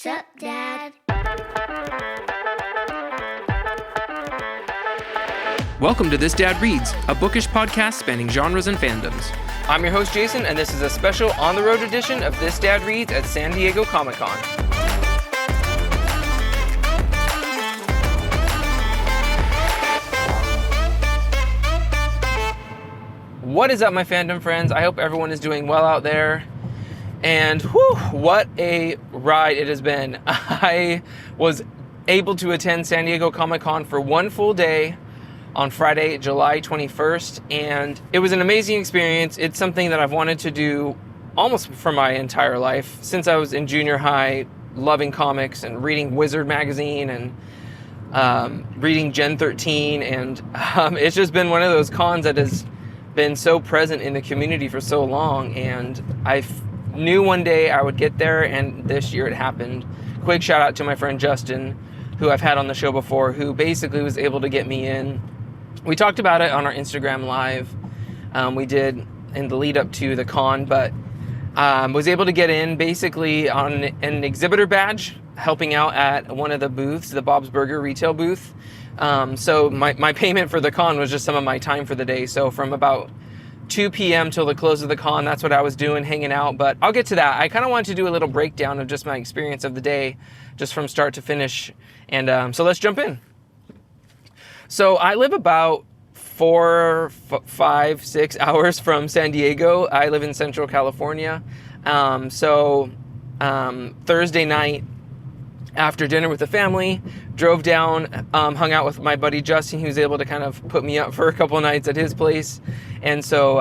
Sup, Dad? Welcome to This Dad Reads, a bookish podcast spanning genres and fandoms. I'm your host, Jason, and this is a special on-the-road edition of This Dad Reads at San Diego Comic-Con. What is up, my fandom friends? I hope everyone is doing well out there. And whew, what a ride it has been. I was able to attend San Diego Comic-Con for one full day on Friday, July 21st, and it was an amazing experience. It's something that I've wanted to do almost for my entire life, since I was in junior high, loving comics and reading Wizard magazine and reading Gen 13, and it's just been one of those cons that has been so present in the community for so long, and I knew one day I would get there, and this year it happened. Quick shout out to my friend Justin, who I've had on the show before, who basically was able to get me in. We talked about it on our Instagram live. We did in the lead up to the con, but was able to get in basically on an exhibitor badge, helping out at one of the booths, the Bob's Burger retail booth. So my payment for the con was just some of my time for the day. So from about 2 p.m. till the close of the con, that's what I was doing, hanging out. But I'll get to that. I kind of wanted to do a little breakdown of just my experience of the day, just from start to finish. And so let's jump in. So I live about 4, 5, 6 hours from San Diego. I live in Central California. Thursday night, after dinner with the family, drove down, hung out with my buddy Justin, who was able to kind of put me up for a couple nights at his place. And so,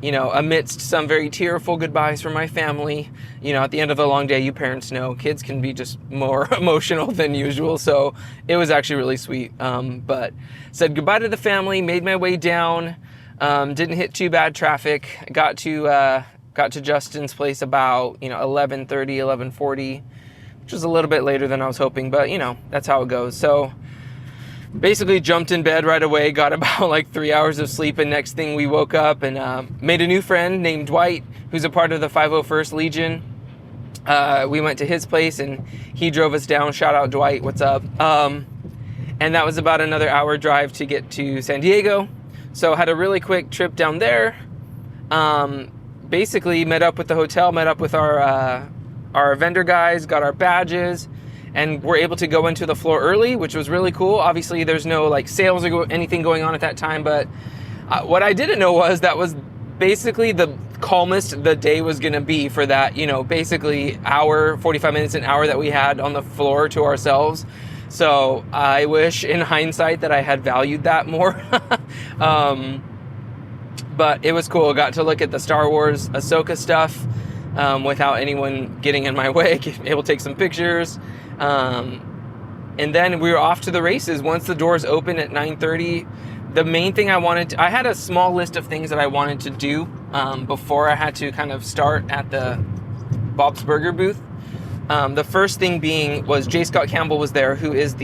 amidst some very tearful goodbyes from my family, at the end of a long day, you parents know kids can be just more emotional than usual. So it was actually really sweet. But said goodbye to the family, made my way down, didn't hit too bad traffic, got to Justin's place about, 11:30, 11:40, which was a little bit later than I was hoping, but that's how it goes. So basically jumped in bed right away, got about like 3 hours of sleep, and next thing we woke up and made a new friend named Dwight, who's a part of the 501st Legion. We went to his place and he drove us down. Shout out Dwight, what's up? And that was about another hour drive to get to San Diego. So had a really quick trip down there. Basically met up with the hotel, met up with our vendor guys, got our badges, and we're able to go into the floor early, which was really cool. Obviously, there's no like sales or anything going on at that time, but what I didn't know was that was basically the calmest the day was going to be for that, basically hour, 45 minutes, an hour that we had on the floor to ourselves. So I wish in hindsight that I had valued that more. But it was cool. Got to look at the Star Wars Ahsoka stuff without anyone getting in my way, able to take some pictures. And then we were off to the races once the doors opened at 9:30. The main thing I had a small list of things that I wanted to do before I had to kind of start at the Bob's Burger booth. The first thing was J. Scott Campbell was there, who is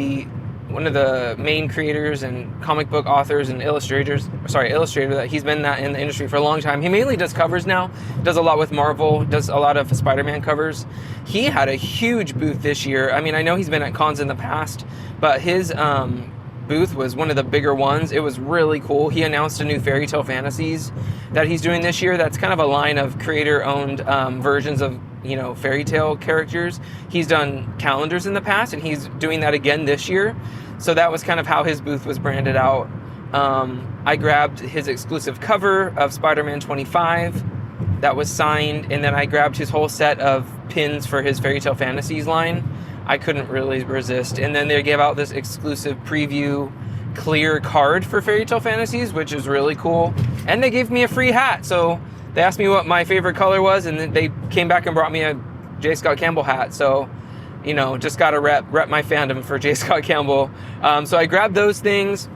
one of the main creators and comic book authors and illustrator that he's been in the industry for a long time. He mainly does covers now, does a lot with Marvel, does a lot of Spider-Man covers. He had a huge booth this year. I mean, I know he's been at cons in the past, but his booth was one of the bigger ones. It was really cool. He announced a new Fairy Tale Fantasies that he's doing this year. That's kind of a line of creator-owned versions of fairy tale characters. He's done calendars in the past, and he's doing that again this year. So that was kind of how his booth was branded out. I grabbed his exclusive cover of Spider-Man 25 that was signed, and then I grabbed his whole set of pins for his Fairy Tale Fantasies line. I couldn't really resist. And then they gave out this exclusive preview clear card for Fairy Tale Fantasies, which is really cool. And they gave me a free hat. So they asked me what my favorite color was, and then they came back and brought me a J. Scott Campbell hat. So, just got to rep my fandom for J. Scott Campbell. So I grabbed those things,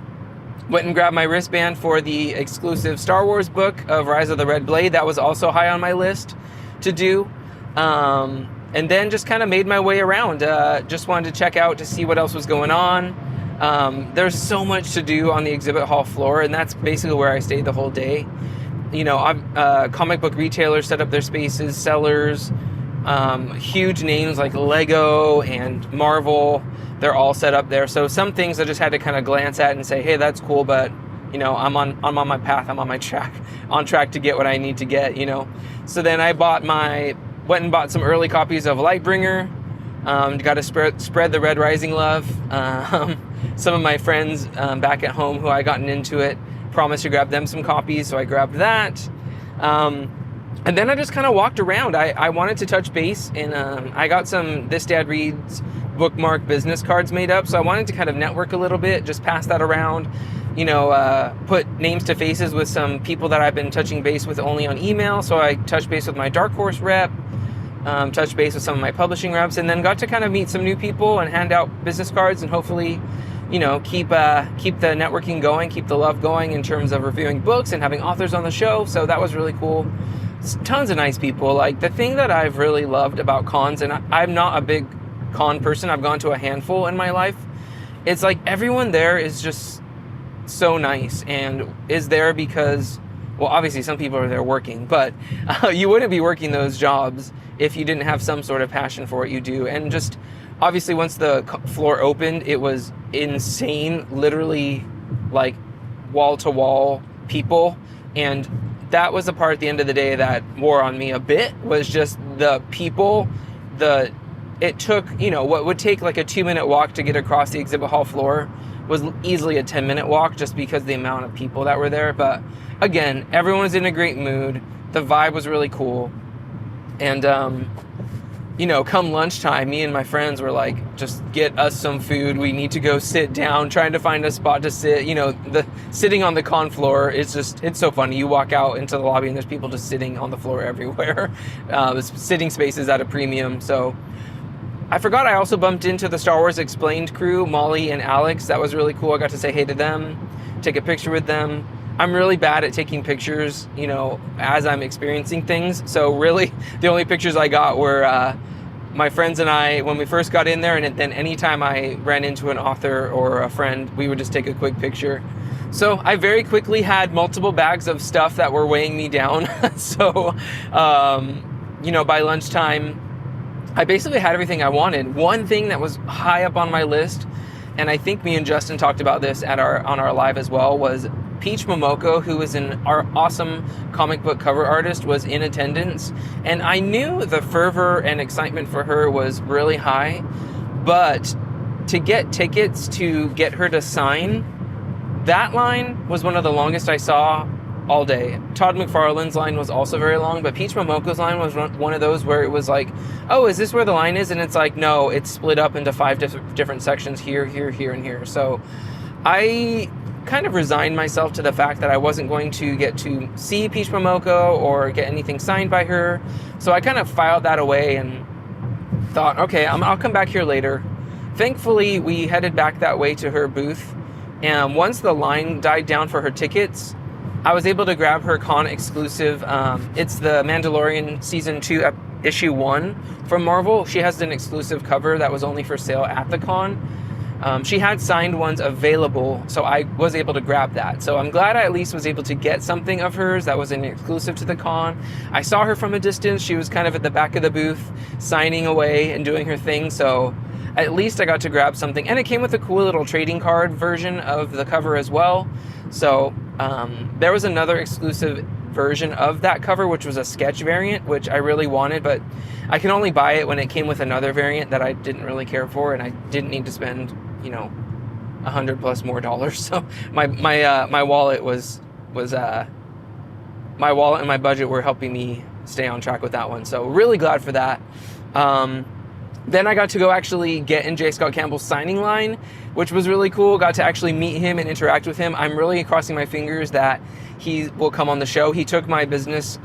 went and grabbed my wristband for the exclusive Star Wars book of Rise of the Red Blade. That was also high on my list to do. And then just kind of made my way around. Just wanted to check out to see what else was going on. There's so much to do on the exhibit hall floor, and that's basically where I stayed the whole day. Comic book retailers set up their spaces, sellers, Huge names like Lego and Marvel, they're all set up there. So some things I just had to kind of glance at and say, hey, that's cool, but you know, I'm on my path, I'm on my track, on track to get what I need to get, you know. So then I went and bought some early copies of Lightbringer. Got to spread the Red Rising love. Some of my friends back at home who I gotten into it promised to grab them some copies, so I grabbed that. And then I just kind of walked around. I wanted to touch base, and I got some This Dad Reads bookmark business cards made up, so I wanted to kind of network a little bit, just pass that around, you know, put names to faces with some people that I've been touching base with only on email. So I touched base with my Dark Horse rep, touched base with some of my publishing reps, and then got to kind of meet some new people and hand out business cards, and hopefully, you know, keep the networking going, keep the love going in terms of reviewing books and having authors on the show. So that was really cool. Tons of nice people. Like, the thing that I've really loved about cons, and I'm not a big con person, I've gone to a handful in my life, it's like everyone there is just so nice and is there because, well, obviously some people are there working, but you wouldn't be working those jobs if you didn't have some sort of passion for what you do. And just obviously once the floor opened, it was insane, literally like wall to wall people. And that was the part at the end of the day that wore on me a bit, was just the people. It took, you know, what would take like a 2-minute walk to get across the exhibit hall floor was easily a 10-minute walk, just because of the amount of people that were there. But again, everyone was in a great mood. The vibe was really cool. And, you know, come lunchtime, me and my friends were like, just get us some food. We need to go sit down, trying to find a spot to sit. You know, the sitting on the con floor, it's so funny. You walk out into the lobby and there's people just sitting on the floor everywhere. Sitting spaces at a premium. So I forgot I also bumped into the Star Wars Explained crew, Molly and Alex. That was really cool. I got to say hey to them, take a picture with them. I'm really bad at taking pictures, you know, as I'm experiencing things. So really, the only pictures I got were my friends and I when we first got in there, and then anytime I ran into an author or a friend, we would just take a quick picture. So I very quickly had multiple bags of stuff that were weighing me down. So, you know, by lunchtime, I basically had everything I wanted. One thing that was high up on my list, and I think me and Justin talked about this on our live as well, was Peach Momoko, who is our awesome comic book cover artist, was in attendance. And I knew the fervor and excitement for her was really high, but to get tickets to get her to sign, that line was one of the longest I saw all day. Todd McFarlane's line was also very long, but Peach Momoko's line was one of those where it was like, oh, is this where the line is? And it's like, no, it's split up into 5 different sections, here, here, here, and here. So I kind of resigned myself to the fact that I wasn't going to get to see Peach Momoko or get anything signed by her. So I kind of filed that away and thought, okay, I'll come back here later. Thankfully, we headed back that way to her booth. And once the line died down for her tickets, I was able to grab her con exclusive. It's the Mandalorian Season 2 Issue 1 from Marvel. She has an exclusive cover that was only for sale at the con. She had signed ones available, so I was able to grab that. So I'm glad I at least was able to get something of hers that was an exclusive to the con. I saw her from a distance. She was kind of at the back of the booth, signing away and doing her thing. So at least I got to grab something. And it came with a cool little trading card version of the cover as well. So there was another exclusive version of that cover, which was a sketch variant, which I really wanted, but I can only buy it when it came with another variant that I didn't really care for, and I didn't need to spend, you know, $100+ more. So my wallet was my wallet and my budget were helping me stay on track with that one. So really glad for that. Then I got to go actually get in J. Scott Campbell's signing line, which was really cool. Got to actually meet him and interact with him. I'm really crossing my fingers that he will come on the show. He took my business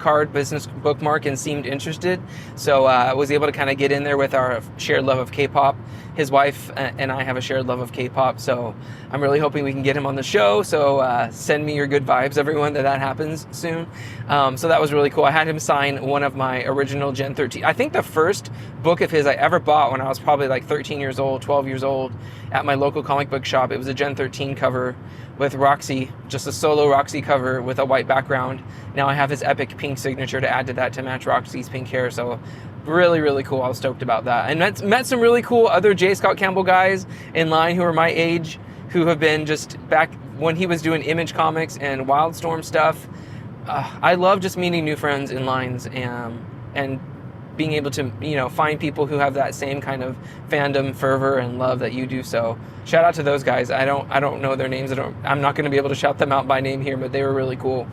bookmark and seemed interested. So I was able to kind of get in there with our shared love of K-pop. His wife and I have a shared love of K-pop. So I'm really hoping we can get him on the show. So send me your good vibes, everyone, that happens soon. So that was really cool. I had him sign one of my original Gen 13. I think the first book of his I ever bought when I was probably like 13 years old, 12 years old at my local local comic book shop. It was a Gen 13 cover with Roxy, just a solo Roxy cover with a white background. Now I have his epic pink signature to add to that to match Roxy's pink hair. So really, really cool. I was stoked about that. And met some really cool other J. Scott Campbell guys in line who are my age, who have been just back when he was doing Image Comics and Wildstorm stuff. I love just meeting new friends in lines and being able to, find people who have that same kind of fandom, fervor, and love that you do. So shout out to those guys. I don't know their names. I'm not going to be able to shout them out by name here, but they were really cool.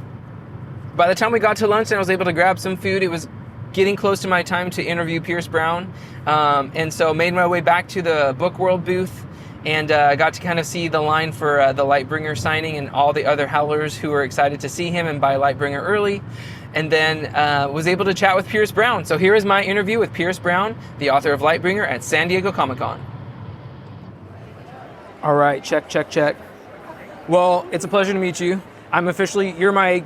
By the time we got to lunch and I was able to grab some food, it was getting close to my time to interview Pierce Brown. And so made my way back to the Book World booth and got to kind of see the line for the Lightbringer signing and all the other Howlers who were excited to see him and buy Lightbringer early. And then was able to chat with Pierce Brown. So here is my interview with Pierce Brown, the author of Lightbringer, at San Diego Comic-Con. All right, check. Well, it's a pleasure to meet you. You're my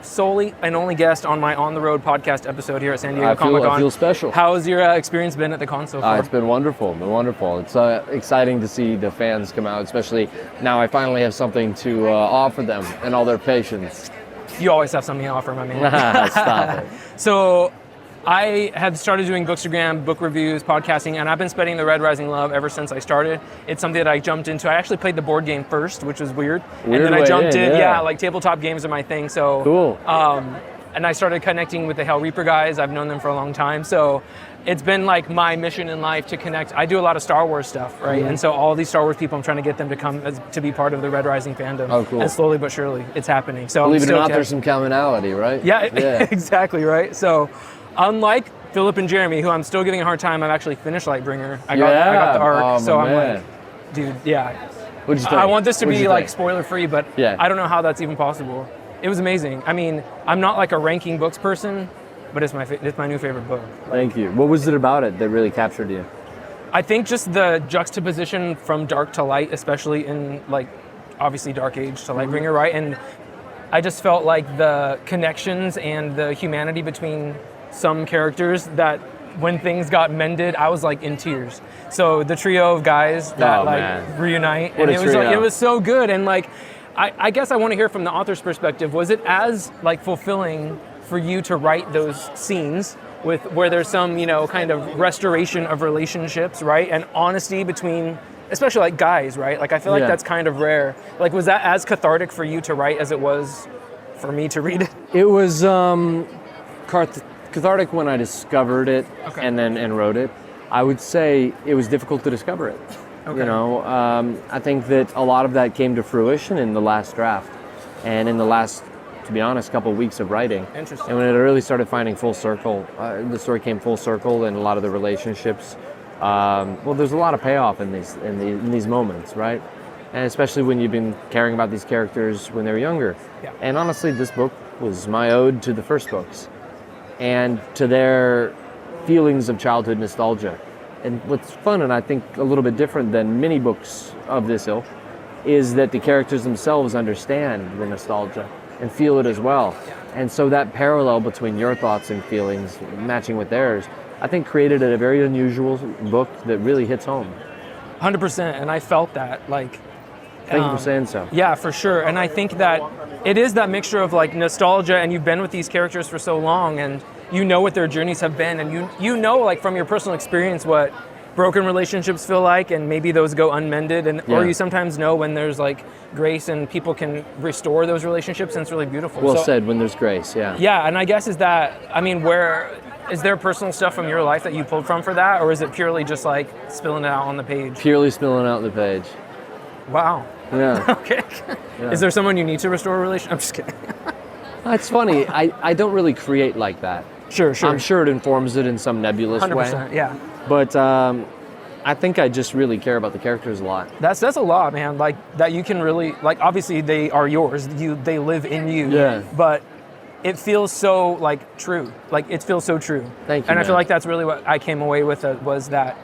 solely and only guest on my On the Road podcast episode here at San Diego Comic-Con. I feel special. How has your experience been at the con so far? It's been wonderful. It's exciting to see the fans come out, especially now I finally have something to offer them and all their patience. You always have something to offer, my man. Stop it. So I have started doing Bookstagram, book reviews, podcasting, and I've been spreading the Red Rising love ever since I started. It's something that I jumped into. I actually played the board game first, which was weird. And then I jumped in. Yeah, like tabletop games are my thing. So cool. And I started connecting with the Hell Reaper guys. I've known them for a long time. So it's been like my mission in life to connect. I do a lot of Star Wars stuff, right? Mm-hmm. And so all these Star Wars people, I'm trying to get them to come to be part of the Red Rising fandom. Oh, cool. And slowly but surely, it's happening. So believe it or not, there's some commonality, right? Yeah. Exactly, right? So unlike Philip and Jeremy, who I'm still giving a hard time, I've actually finished Lightbringer. I got the arc, so I'm like, dude, yeah. What'd you think? I want this to be like spoiler free, but yeah. I don't know how that's even possible. It was amazing. I mean, I'm not like a ranking books person, but it's my new favorite book. Thank you. What was it about it that really captured you? I think just the juxtaposition from dark to light, especially in like obviously Dark Age to Lightbringer, right? And I just felt like the connections and the humanity between some characters that when things got mended, I was like in tears. So the trio of guys that reunite, and it was so good. And like, I guess I want to hear from the author's perspective. Was it as like fulfilling for you to write those scenes where there's some, kind of restoration of relationships, right? And honesty between, especially like guys, right? Like I feel like that's kind of rare. Like was that as cathartic for you to write as it was for me to read it? It was cathartic when I discovered it and wrote it. I would say it was difficult to discover it. Okay. I think that a lot of that came to fruition in the last draft and in the last, to be honest, couple of weeks of writing. Interesting. And when it really started finding full circle, the story came full circle and a lot of the relationships. There's a lot of payoff in these moments, right? And especially when you've been caring about these characters when they were younger. Yeah. And honestly, this book was my ode to the first books and to their feelings of childhood nostalgia. And what's fun, and I think a little bit different than many books of this ilk, is that the characters themselves understand the nostalgia and feel it as well. And so that parallel between your thoughts and feelings matching with theirs, I think created a very unusual book that really hits home. 100%, and I felt that, like... Thank you for saying so. Yeah, for sure. And I think that it is that mixture of like nostalgia, and you've been with these characters for so long, and you know what their journeys have been, and you know like from your personal experience what broken relationships feel like, and maybe those go unmended, or you sometimes know when there's like grace and people can restore those relationships, and it's really beautiful. Well said, when there's grace, yeah. Yeah, and I guess is there personal stuff from your life that you pulled from for that, or is it purely just like spilling it out on the page? Purely spilling out the page. Wow. Yeah. Okay. Yeah. Is there someone you need to restore a relationship? I'm just kidding. It's funny. I don't really create like that. Sure. I'm sure it informs it in some nebulous 100%, way. 100%, yeah. But I think I just really care about the characters a lot. That's a lot, man. Like that you can really, like obviously they are yours. They live in you. Yeah. But it feels so like true. Like it feels so true. Thank you. And man. I feel like that's really what I came away with was that.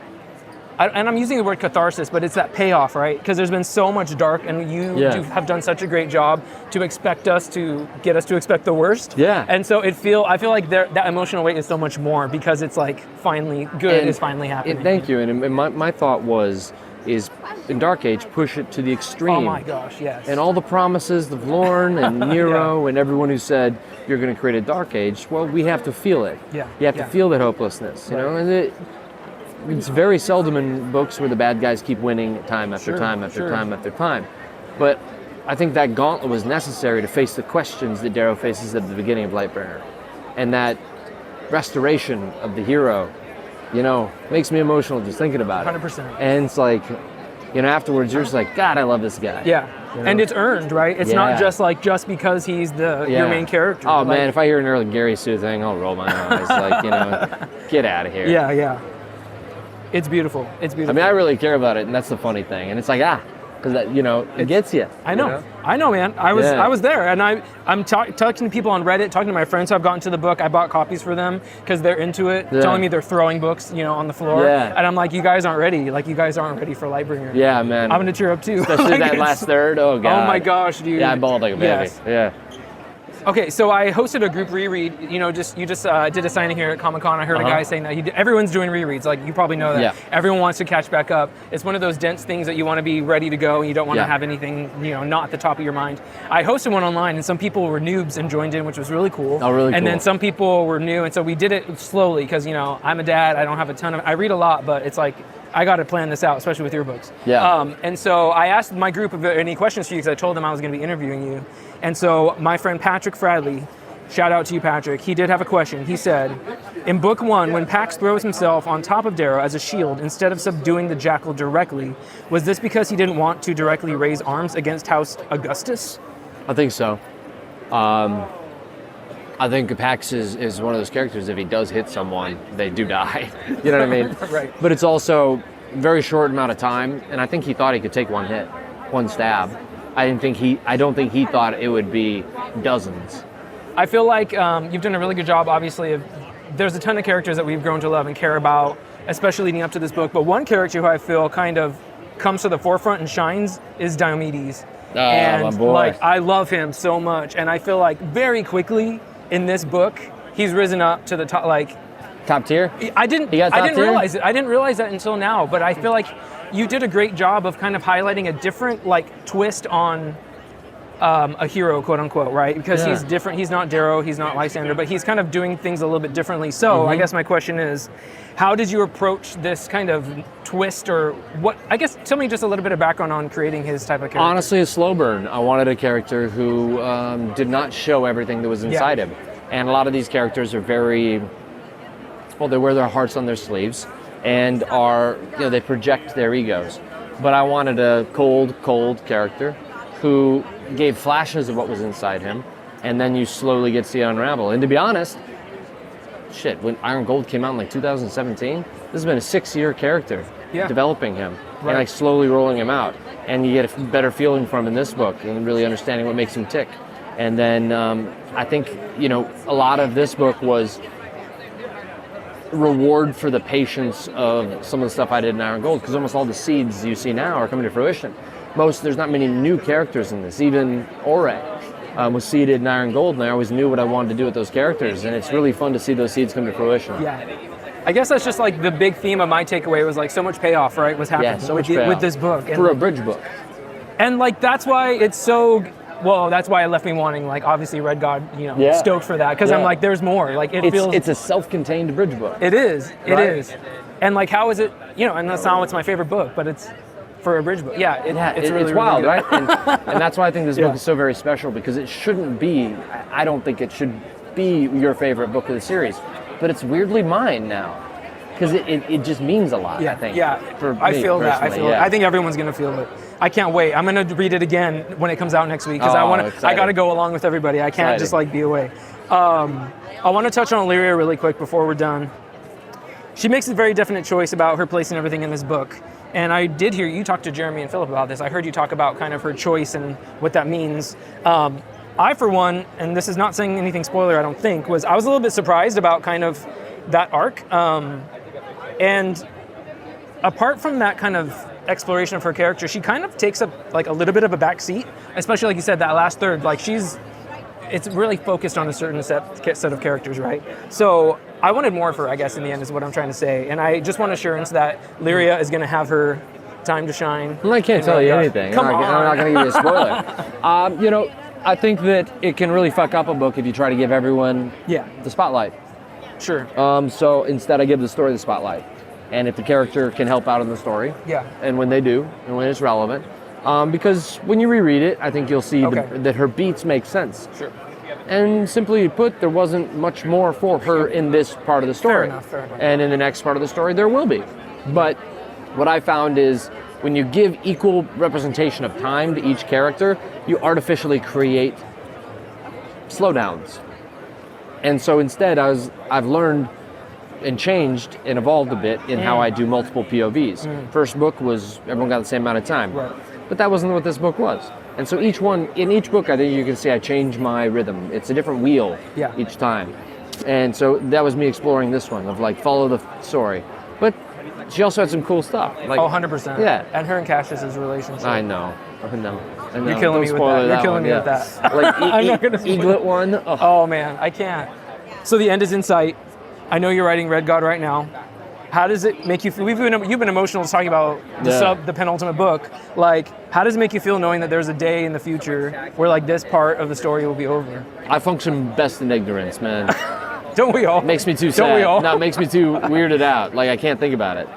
And I'm using the word catharsis, but it's that payoff, right? Because there's been so much dark, and you have done such a great job to get us to expect the worst. Yeah. And so I feel like that emotional weight is so much more because it's like finally good is finally happening. Thank you. And my thought was is in Dark Age push it to the extreme. Oh my gosh, yes. And all the promises of Lorne and Nero and everyone who said you're going to create a Dark Age, well, we have to feel it. Yeah. You have to feel that hopelessness, you know. And it's very seldom in books where the bad guys keep winning time after time after time after time. But I think that gauntlet was necessary to face the questions that Darrow faces at the beginning of Lightbringer, and that restoration of the hero, you know, makes me emotional just thinking about it. 100%. And it's like, you know, afterwards you're just like, God, I love this guy. Yeah. You know? And it's earned, right? It's not just because he's your main character. Oh man, if I hear an early Gary Sue thing, I'll roll my eyes. Like, you know, get out of here. Yeah. It's beautiful. It's beautiful. I mean, I really care about it, and that's the funny thing. And it's like, because that, you know, it gets you. I know. You know? I know, man. I was there, and I'm talking to people on Reddit, talking to my friends who have gotten to the book. I bought copies for them because they're into it, telling me they're throwing books, you know, on the floor. Yeah. And I'm like, you guys aren't ready. Like, you guys aren't ready for Lightbringer. Yeah, man. I'm gonna tear up too. Especially that last third. Oh god. Oh my gosh, dude. Yeah, I bawled like a baby. Yes. Yeah. Okay, so I hosted a group reread. You know, you just did a signing here at Comic-Con. I heard a guy saying that everyone's doing rereads. Like, you probably know that. Yeah. Everyone wants to catch back up. It's one of those dense things that you want to be ready to go, and you don't want to have anything, you know, not at the top of your mind. I hosted one online, and some people were noobs and joined in, which was really cool. Oh, really cool. And then some people were new, and so we did it slowly because, you know, I'm a dad. I don't have a ton of. I read a lot, but it's like, I got to plan this out, especially with your books. Yeah. And so I asked my group if there were any questions for you because I told them I was going to be interviewing you. And so my friend Patrick Fradley, shout out to you, Patrick, he did have a question. He said, in book 1, when Pax throws himself on top of Darrow as a shield instead of subduing the Jackal directly, was this because he didn't want to directly raise arms against House Augustus? I think so. I think Pax is one of those characters, if he does hit someone, they do die. You know what I mean? Right. But it's also a very short amount of time, and I think he thought he could take one hit, one stab. I don't think he thought it would be dozens. I feel like you've done a really good job, obviously. There's a ton of characters that we've grown to love and care about, especially leading up to this book. But one character who I feel kind of comes to the forefront and shines is Diomedes. And my boy. Like, I love him so much. And I feel like very quickly in this book, he's risen up to the top, like... Top tier? I didn't realize it. I didn't realize that until now. But I feel like you did a great job of kind of highlighting a different, like, twist on... a hero, quote unquote, right? Because he's different. He's not Darrow, he's not Lysander, but he's kind of doing things a little bit differently. So I guess my question is, how did you approach this kind of twist, or what? I guess tell me just a little bit of background on creating his type of character. Honestly, a slow burn. I wanted a character who did not show everything that was inside him. And a lot of these characters are very, well, they wear their hearts on their sleeves and are, you know, they project their egos. But I wanted a cold character who gave flashes of what was inside him, and then you slowly get to see it unravel. And to be honest, when Iron Gold came out in like 2017, this has been a 6-year character developing him and like slowly rolling him out. And you get a better feeling from him in this book and really understanding what makes him tick. And then I think, you know, a lot of this book was reward for the patience of some of the stuff I did in Iron Gold, because almost all the seeds you see now are coming to fruition. There's not many new characters in this. Even Ore was seeded in Iron Gold, and I always knew what I wanted to do with those characters, and it's really fun to see those seeds come to fruition. Yeah. I guess that's just like the big theme of my takeaway was like so much payoff, right, was happening with this book. For a bridge book. And like that's why it's so, well, that's why it left me wanting, like, obviously Red God, you know, stoked for that, because I'm like, there's more. Like it's a self-contained bridge book. It is. It is. And like, how is it, you know, and that's not what's my favorite book, but it's for a bridge book. It's really, it's wild, really right? And that's why I think this book is so very special, because it shouldn't be, I don't think it should be your favorite book of the series, but it's weirdly mine now, because it just means a lot, I think. I feel that. I think everyone's going to feel it. I can't wait. I'm going to read it again when it comes out next week, because I got to go along with everybody. I can't just like be away. I want to touch on Illyria really quick before we're done. She makes a very definite choice about her place and everything in this book. And I did hear you talk to Jeremy and Philip about this. I heard you talk about kind of her choice and what that means. I, for one, and this is not saying anything spoiler, I don't think, I was a little bit surprised about kind of that arc. And apart from that kind of exploration of her character, she kind of takes up like a little bit of a back seat, especially like you said, that last third. Like it's really focused on a certain set of characters, right? So I wanted more of her, I guess, in the end, is what I'm trying to say. And I just want assurance that Lyria is going to have her time to shine? Well, I can't tell you anything. Come on. I'm not going to give you a spoiler. I think that it can really fuck up a book if you try to give everyone the spotlight. Sure. So instead, I give the story the spotlight. And if the character can help out in the story, and when they do, and when it's relevant, because when you reread it, I think you'll see that her beats make sense. Sure. And simply put, there wasn't much more for her in this part of the story. Fair enough. And in the next part of the story, there will be. But what I found is when you give equal representation of time to each character, you artificially create slowdowns. And so instead, I've learned and changed and evolved a bit in how I do multiple POVs. First book was everyone got the same amount of time. Right. But that wasn't what this book was. And so in each book, I think you can see I change my rhythm. It's a different wheel each time. And so that was me exploring this one of like follow the story. But she also had some cool stuff. Like, 100%. Yeah. And her and Cassius's relationship. I know. You're killing me with that. You're killing me with that. Like I'm not gonna Eaglet one. Oh man, I can't. So the end is in sight. I know you're writing Red God right now. How does it make you feel? You've been emotional talking about the penultimate book. Like, how does it make you feel knowing that there's a day in the future where like this part of the story will be over? I function best in ignorance, man. Don't we all? Makes me too sad. Don't we all? No, it makes me too weirded out. Like I can't think about it.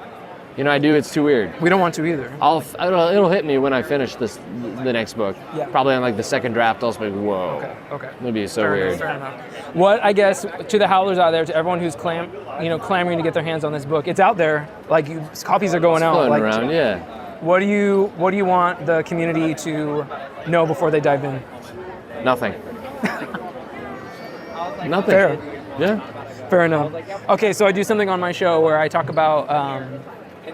I do. It's too weird. We don't want to either. It'll hit me when I finish the next book. Yeah. Probably on like the second draft. I'll be like, whoa. Okay. It'll be so weird. Fair enough. What I guess to the howlers out there, to everyone who's clamoring to get their hands on this book, it's out there. Like copies are going out. Floating around. Yeah. What do you want the community to know before they dive in? Nothing. Nothing. Fair. Yeah. Fair enough. Okay, so I do something on my show where I talk about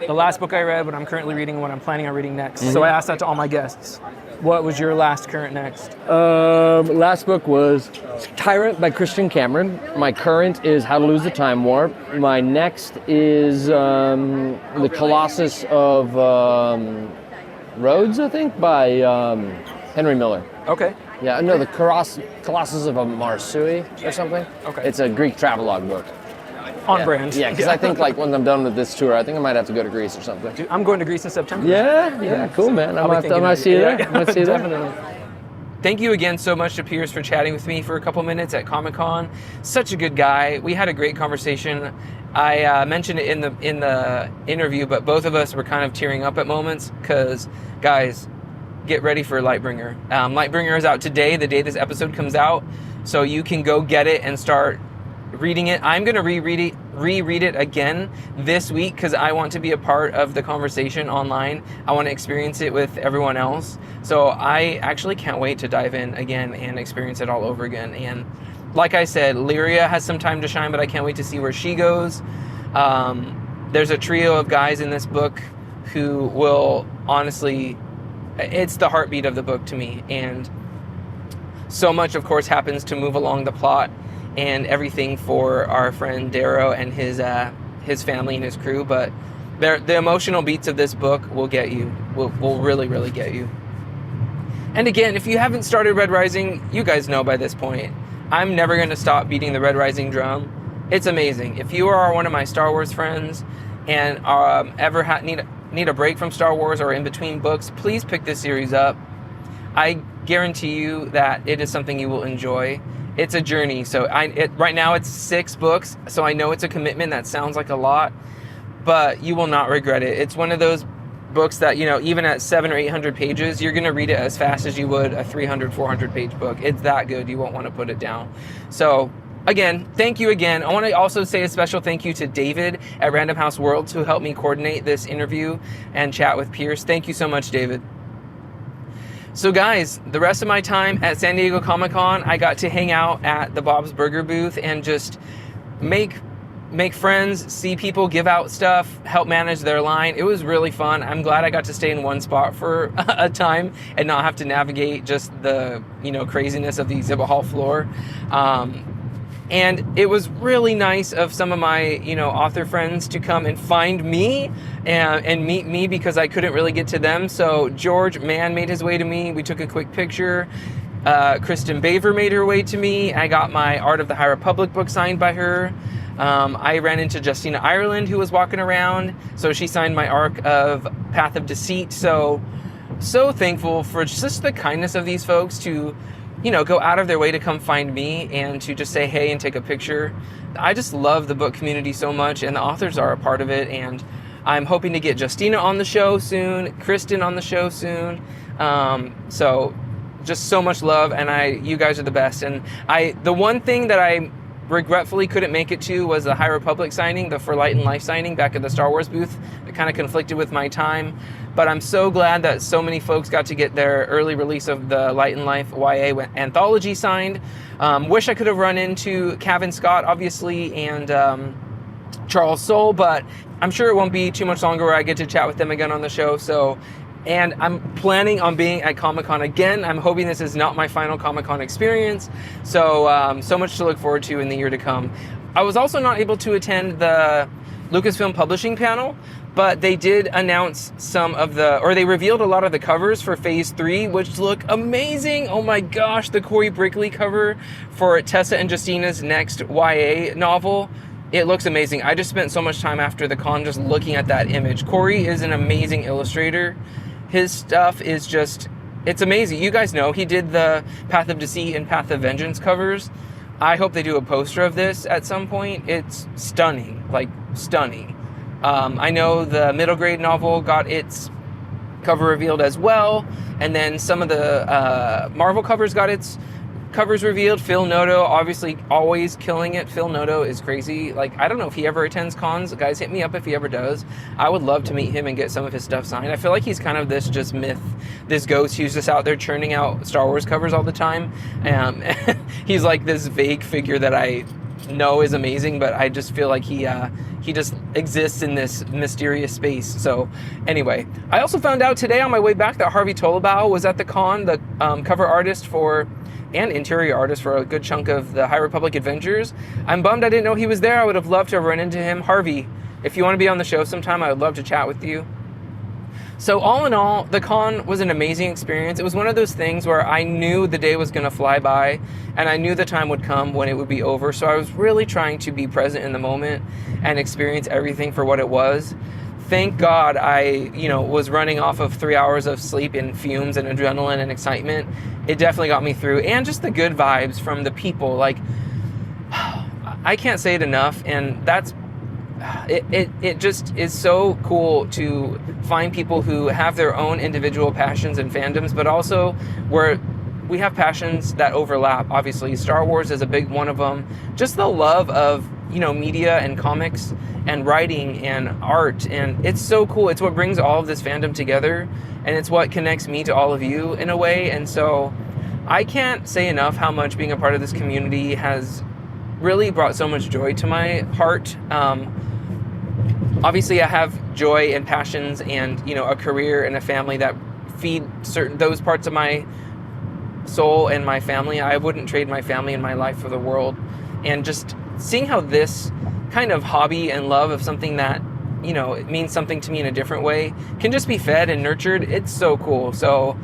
the last book I read, what I'm currently reading, and what I'm planning on reading next. So I asked that to all my guests. What was your last current next? Last book was Tyrant by Christian Cameron. My current is How to Lose the Time Warp. My next is The Colossus of Rhodes, I think, by Henry Miller. Okay. Yeah, no, The Colossus of Marsui or something. Okay. It's a Greek travelogue book. On brand. Yeah, because I think like when I'm done with this tour, I think I might have to go to Greece or something. Dude, I'm going to Greece in September. Yeah, cool, man. I might see you there. I might see you there. Definitely. Thank you again so much to Pierce for chatting with me for a couple minutes at Comic-Con. Such a good guy. We had a great conversation. I mentioned it in the interview, but both of us were kind of tearing up at moments because, guys, get ready for Lightbringer. Lightbringer is out today, the day this episode comes out, so you can go get it and start reading it. I'm going to reread it again this week because I want to be a part of the conversation online. I want to experience it with everyone else. So I actually can't wait to dive in again and experience it all over again. And like I said, Lyria has some time to shine, but I can't wait to see where she goes. There's a trio of guys in this book who will honestly, it's the heartbeat of the book to me. And so much, of course, happens to move along the plot and everything for our friend Darrow and his family and his crew, but the emotional beats of this book will get you, will really, really get you. And again, if you haven't started Red Rising, you guys know by this point, I'm never going to stop beating the Red Rising drum. It's amazing. If you are one of my Star Wars friends and ever need a break from Star Wars or in between books, please pick this series up. I guarantee you that it is something you will enjoy. It's a journey. So right now it's 6 books, so I know it's a commitment. That sounds like a lot, but you will not regret it. It's one of those books that, even at 700 or 800 pages, you're going to read it as fast as you would a 300, 400 page book. It's that good. You won't want to put it down. So again, thank you again. I want to also say a special thank you to David at Random House Worlds who helped me coordinate this interview and chat with Pierce. Thank you so much, David. So guys, the rest of my time at San Diego Comic-Con, I got to hang out at the Bob's Burger booth and just make friends, see people give out stuff, help manage their line. It was really fun. I'm glad I got to stay in one spot for a time and not have to navigate just the, craziness of the exhibit hall floor. And it was really nice of some of my, author friends to come and find me and meet me because I couldn't really get to them. So George Mann made his way to me. We took a quick picture. Kristen Baver made her way to me. I got my Art of the High Republic book signed by her. I ran into Justina Ireland, who was walking around, so she signed my arc of Path of Deceit. So thankful for just the kindness of these folks to, go out of their way to come find me and to just say hey and take a picture. I just love the book community so much, and the authors are a part of it, and I'm hoping to get Justina on the show soon, Kristen on the show soon. So just so much love, and you guys are the best. And the one thing that I regretfully couldn't make it to was the High Republic signing, the For Light and Life signing back at the Star Wars booth. It kind of conflicted with my time, but I'm so glad that so many folks got to get their early release of the Light and Life YA anthology signed. Wish I could have run into Cavan Scott, obviously, and Charles Soule, but I'm sure it won't be too much longer where I get to chat with them again on the show. And I'm planning on being at Comic-Con again. I'm hoping this is not my final Comic-Con experience. So much to look forward to in the year to come. I was also not able to attend the Lucasfilm Publishing panel, but they did announce they revealed a lot of the covers for Phase 3, which look amazing. Oh my gosh, the Corey Brickley cover for Tessa and Justina's next YA novel. It looks amazing. I just spent so much time after the con just looking at that image. Corey is an amazing illustrator. His stuff is it's amazing. You guys know he did the Path of Deceit and Path of Vengeance covers. I hope they do a poster of this at some point. It's stunning, like stunning. I know the middle grade novel got its cover revealed as well. And then some of the Marvel covers got its covers revealed. Phil Noto, obviously always killing it. Phil Noto is crazy. Like, I don't know if he ever attends cons. Guys, hit me up if he ever does. I would love to meet him and get some of his stuff signed. I feel like he's kind of this just myth, this ghost who's just out there churning out Star Wars covers all the time. He's like this vague figure that I know is amazing, but I just feel like he just exists in this mysterious space. So anyway, I also found out today on my way back that Harvey Tolobao was at the con, the cover artist and interior artist for a good chunk of the High Republic Adventures. I'm bummed I didn't know he was there. I would have loved to have run into him. Harvey, if you want to be on the show sometime, I would love to chat with you. So all in all, the con was an amazing experience. It was one of those things where I knew the day was going to fly by, and I knew the time would come when it would be over. So I was really trying to be present in the moment and experience everything for what it was. Thank God I, was running off of 3 hours of sleep and fumes and adrenaline and excitement. It definitely got me through. And just the good vibes from the people. Like, I can't say it enough. And it just is so cool to find people who have their own individual passions and fandoms, but also where we have passions that overlap. Obviously, Star Wars is a big one of them. Just the love of, media and comics and writing and art. And it's so cool. It's what brings all of this fandom together. And it's what connects me to all of you in a way. And so I can't say enough how much being a part of this community has really brought so much joy to my heart. Obviously, I have joy and passions and, a career and a family that feed those parts of my soul and my family. I wouldn't trade my family and my life for the world. And just seeing how this kind of hobby and love of something that, it means something to me in a different way can just be fed and nurtured. It's so cool. So,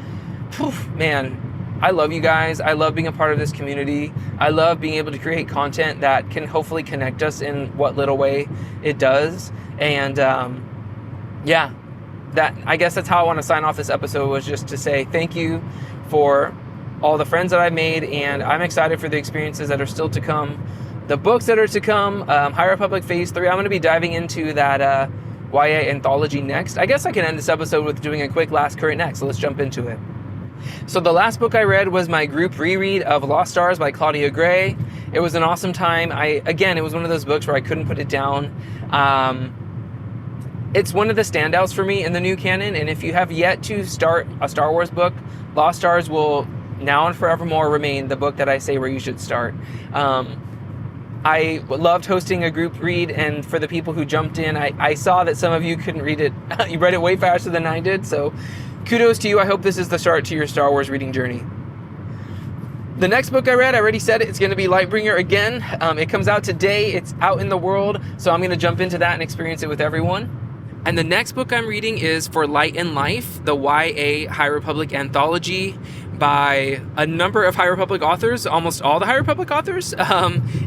man, I love you guys. I love being a part of this community. I love being able to create content that can hopefully connect us in what little way it does. And I guess that's how I want to sign off this episode, was just to say thank you for all the friends that I've made, and I'm excited for the experiences that are still to come, the books that are to come. High Republic Phase 3, I'm going to be diving into that YA anthology next. I guess I can end this episode with doing a quick last current next, so let's jump into it. So the last book I read was my group reread of Lost Stars by Claudia Gray. It was an awesome time. It was one of those books where I couldn't put it down. It's one of the standouts for me in the new canon, and if you have yet to start a Star Wars book, Lost Stars will now and forevermore remain the book that I say where you should start. I loved hosting a group read, and for the people who jumped in, I saw that some of you couldn't read it. You read it way faster than I did, so kudos to you. I hope this is the start to your Star Wars reading journey. The next book I read, I already said it, it's going to be Lightbringer again. It comes out today. It's out in the world, so I'm going to jump into that and experience it with everyone. And the next book I'm reading is For Light and Life, the YA High Republic anthology. by a number of High Republic authors, almost all the High Republic authors.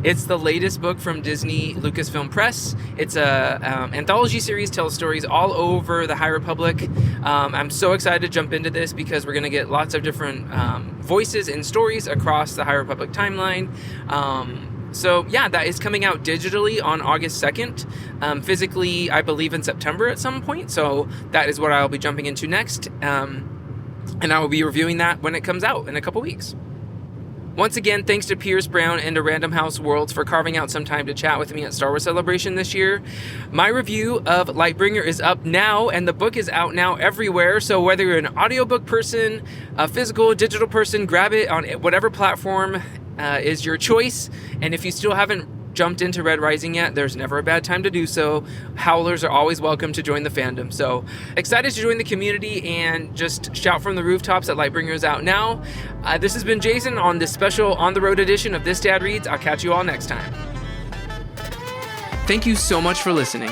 It's the latest book from Disney Lucasfilm Press. It's a anthology series, tells stories all over the High Republic. I'm so excited to jump into this because we're going to get lots of different voices and stories across the High Republic timeline. So yeah, that is coming out digitally on August 2nd. Physically, I believe in September at some point. So that is what I'll be jumping into next. And I will be reviewing that when it comes out in a couple weeks. Once again, thanks to Pierce Brown and to Random House Worlds for carving out some time to chat with me at Star Wars Celebration this year. My review of Lightbringer is up now, and the book is out now everywhere. So whether you're an audiobook person, a physical, digital person, grab it on whatever platform is your choice. And if you still haven't jumped into Red Rising yet, there's never a bad time to do so. Howlers are always welcome to join the fandom. So excited to join the community and just shout from the rooftops that Lightbringer is out now. This has been Jason on this special On the Road edition of This Dad Reads. I'll catch you all next time. Thank you so much for listening.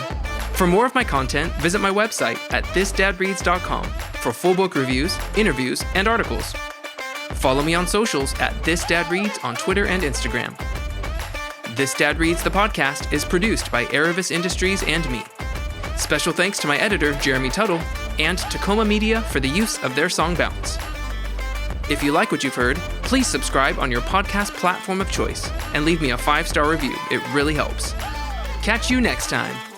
For more of my content, visit my website at thisdadreads.com for full book reviews, interviews, and articles. Follow me on socials at This Dad Reads on Twitter and Instagram. This Dad Reads, the podcast, is produced by Aravis Industries and me. Special thanks to my editor, Jeremy Tuttle, and to Coma-Media for the use of their song Bounce. If you like what you've heard, please subscribe on your podcast platform of choice and leave me a 5-star review. It really helps. Catch you next time.